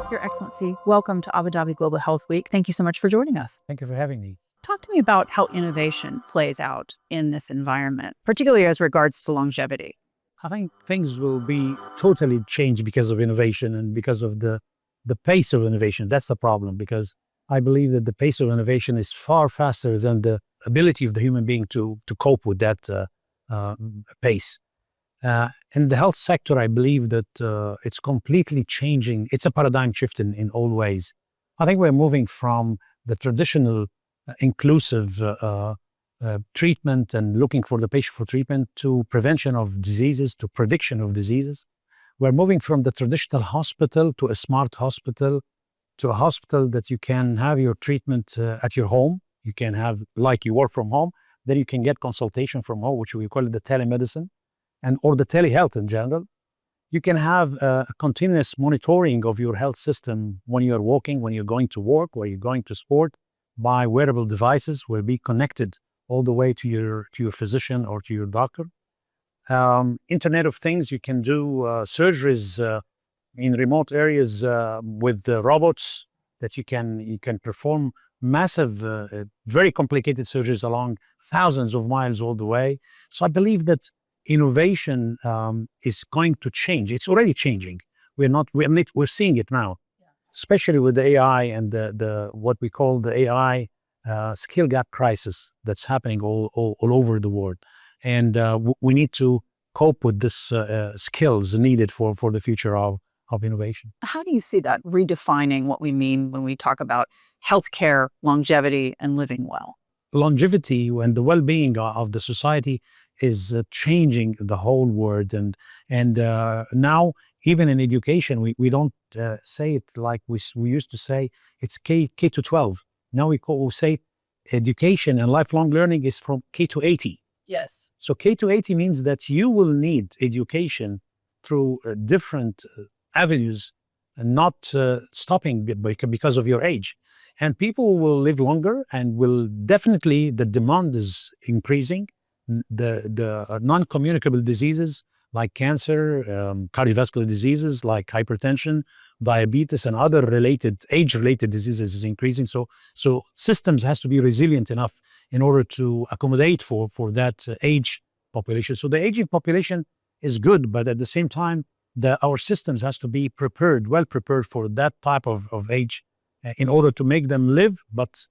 Your Excellency, welcome to Abu Dhabi Global Health Week. Thank you so much for joining us. Thank you for having me. Talk to me about how innovation plays out in this environment, particularly as regards to longevity. I think things will be totally changed because of innovation and because of the pace of innovation. That's the problem, because I believe that the pace of innovation is far faster than the ability of the human being to cope with that pace. In the health sector, I believe that it's completely changing. It's a paradigm shift in all ways. I think we're moving from the traditional inclusive treatment and looking for the patient for treatment to prevention of diseases, to prediction of diseases. We're moving from the traditional hospital to a smart hospital, to a hospital that you can have your treatment at your home. You can have, like you work from home, then you can get consultation from home, which we call it the telemedicine, or the telehealth in general. You can have a continuous monitoring of your health system when you're walking, when you're going to work, when you're going to sport, by wearable devices will be connected all the way to your physician or to your doctor. Internet of Things, you can do surgeries in remote areas with robots that you can perform massive, very complicated surgeries along thousands of miles all the way. So I believe that innovation is going to change. It's already changing. We're seeing it now, especially with the AI and the what we call the AI skill gap crisis that's happening all over the world. And we need to cope with this skills needed for the future of innovation. How do you see that redefining what we mean when we talk about healthcare, longevity, and living well? Longevity and the well-being of the society is changing the whole world, and now even in education we don't say it like we used to say it's K to 12. Now we say education and lifelong learning is from K to 80. Yes. So K to 80 means that you will need education through different avenues and not stopping because of your age. And people will live longer and will definitely, the demand is increasing. The non-communicable diseases like cancer, cardiovascular diseases like hypertension, diabetes, and other age-related diseases is increasing. So systems has to be resilient enough in order to accommodate for that age population. So the aging population is good, but at the same time, our systems has to be well prepared for that type of age in order to make them live, but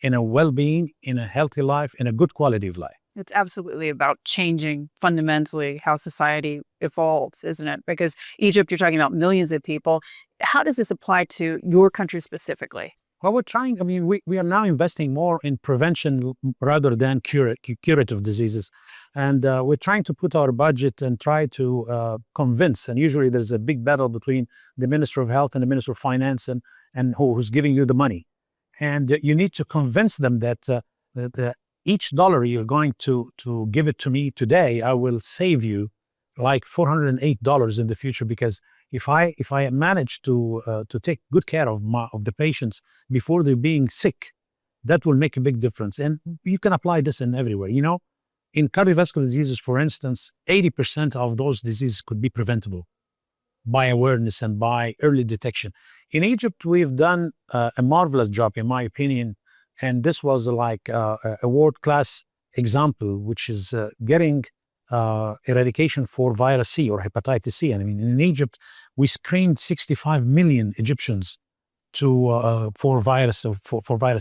in a well-being, in a healthy life, in a good quality of life. It's absolutely about changing fundamentally how society evolves, isn't it? Because Egypt, you're talking about millions of people. How does this apply to your country specifically? Well, we're trying, we are now investing more in prevention rather than curative diseases. And we're trying to put our budget and try to convince, and usually there's a big battle between the Minister of Health and the Minister of Finance and who's giving you the money. And you need to convince them that each dollar you're going to give it to me today, I will save you like $408 in the future, because if I manage to take good care of the patients before they're being sick, that will make a big difference. And you can apply this in everywhere. You know, in cardiovascular diseases, for instance, 80% of those diseases could be preventable by awareness and by early detection. In Egypt, we've done a marvelous job, in my opinion. And this was like a world-class example, which is getting eradication for virus C or hepatitis C. And in Egypt, we screened 65 million Egyptians for virus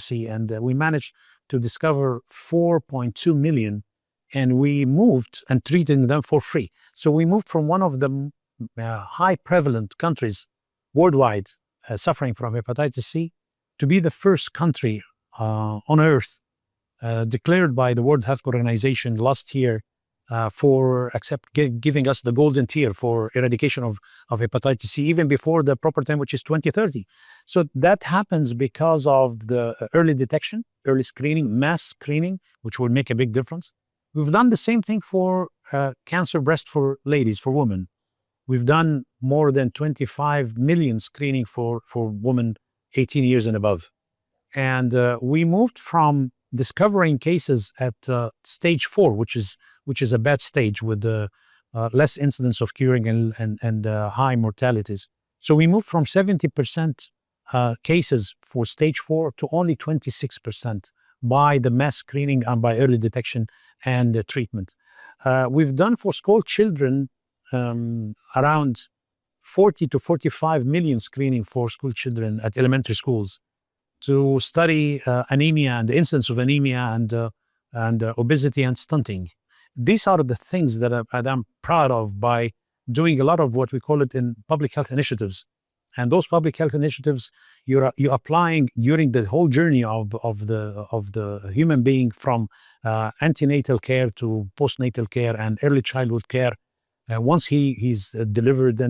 C, and we managed to discover 4.2 million, and we moved and treating them for free. So we moved from one of the high prevalent countries worldwide suffering from hepatitis C to be the first country on earth declared by the World Health Organization last year for giving us the golden tier for eradication of hepatitis C, even before the proper time, which is 2030. So that happens because of the early detection, early screening, mass screening, which will make a big difference. We've done the same thing for cancer breast for ladies, for women. We've done more than 25 million screening for women 18 years and above. And we moved from discovering cases at stage 4, which is a bad stage with less incidence of curing and high mortalities, So we moved from 70% cases for stage 4 to only 26% by the mass screening and by early detection and treatment. We've done for school children around 40 to 45 million screening for school children at elementary schools to study anemia and the incidence of anemia and obesity and stunting. These are the things that I'm proud of by doing a lot of what we call it in public health initiatives. And those public health initiatives, you're applying during the whole journey of the human being, from antenatal care to postnatal care and early childhood care. Once he's delivered,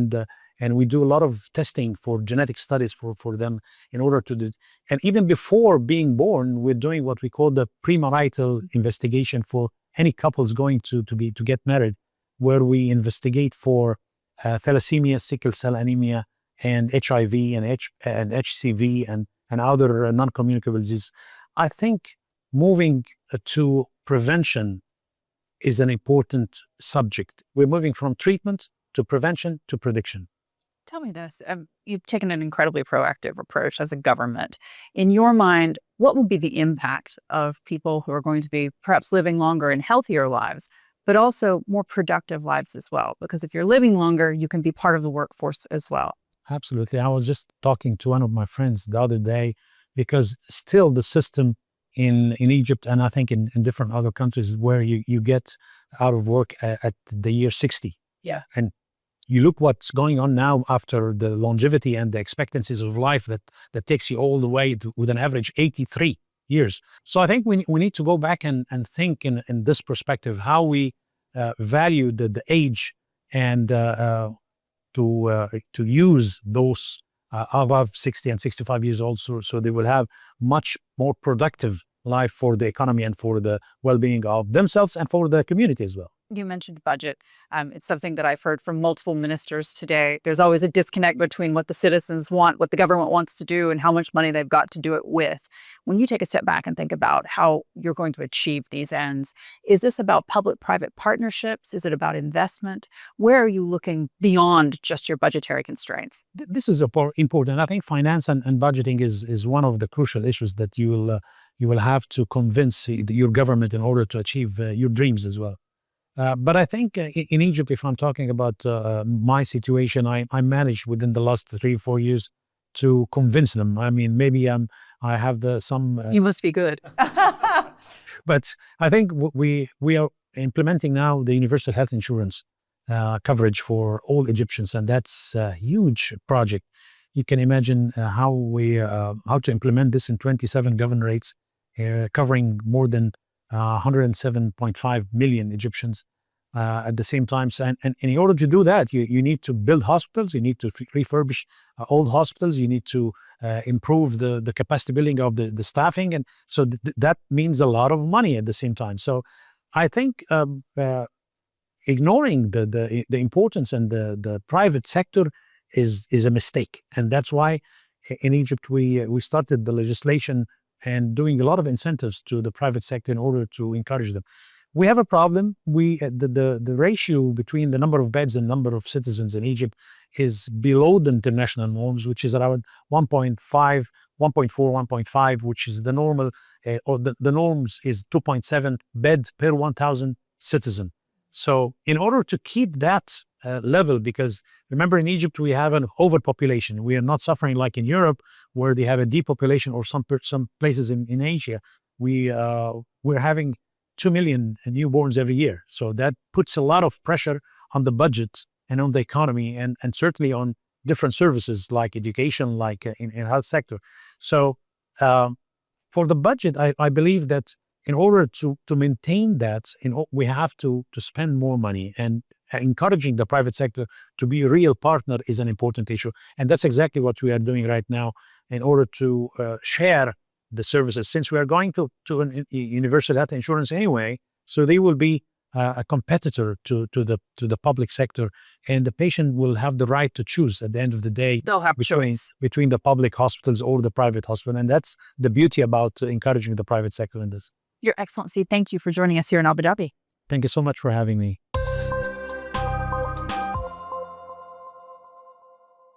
and we do a lot of testing for genetic studies for them in order to do. And even before being born, we're doing what we call the premarital investigation for any couples going to get married, where we investigate for thalassemia, sickle cell anemia, and HIV and HCV and other non-communicable diseases. I think moving to prevention is an important subject. We're moving from treatment to prevention to prediction. Tell me this. You've taken an incredibly proactive approach as a government. In your mind, what will be the impact of people who are going to be perhaps living longer and healthier lives, but also more productive lives as well? Because if you're living longer, you can be part of the workforce as well. Absolutely. I was just talking to one of my friends the other day, because still the system in Egypt, and I think in different other countries, where you get out of work at the year 60. Yeah. And you look what's going on now after the longevity and the expectancies of life that takes you all the way to, with an average 83 years. So I think we need to go back and think in this perspective, how we value the age and to use those above 60 and 65 years old, so they will have much more productive life for the economy and for the well-being of themselves and for the community as well. You mentioned budget. It's something that I've heard from multiple ministers today. There's always a disconnect between what the citizens want, what the government wants to do, and how much money they've got to do it with. When you take a step back and think about how you're going to achieve these ends, is this about public-private partnerships? Is it about investment? Where are you looking beyond just your budgetary constraints? This is important. I think finance and budgeting is one of the crucial issues that you will have to convince your government in order to achieve your dreams as well. But I think in Egypt, if I'm talking about my situation, I managed within the last 3 or 4 years to convince them. I mean, maybe I have some... You must be good. But I think we are implementing now the universal health insurance coverage for all Egyptians, and that's a huge project. You can imagine how to implement this in 27 governorates, covering more than 107.5 million Egyptians at the same time. And in order to do that, you need to build hospitals, you need to refurbish old hospitals, you need to improve the capacity building of the staffing. And so that means a lot of money at the same time. So I think ignoring the importance and the private sector is a mistake. And that's why in Egypt we started the legislation and doing a lot of incentives to the private sector in order to encourage them. We have a problem. The ratio between the number of beds and number of citizens in Egypt is below the international norms, which is around 1.5, 1.4, 1.5, which is the normal, or the norms is 2.7 bed per 1,000 citizen. So in order to keep that level, because remember in Egypt we have an overpopulation. We are not suffering like in Europe where they have a depopulation, or some places in Asia. We're having 2 million newborns every year. So that puts a lot of pressure on the budget and on the economy, and certainly on different services like education, like in health sector. So for the budget, I believe that in order to maintain that, we have to spend more money, and encouraging the private sector to be a real partner is an important issue. And that's exactly what we are doing right now in order to share the services, since we are going to an universal health insurance anyway. So they will be a competitor to the public sector, and the patient will have the right to choose at the end of the day. They'll have choice between the public hospitals or the private hospital. And that's the beauty about encouraging the private sector in this. Your Excellency, thank you for joining us here in Abu Dhabi. Thank you so much for having me.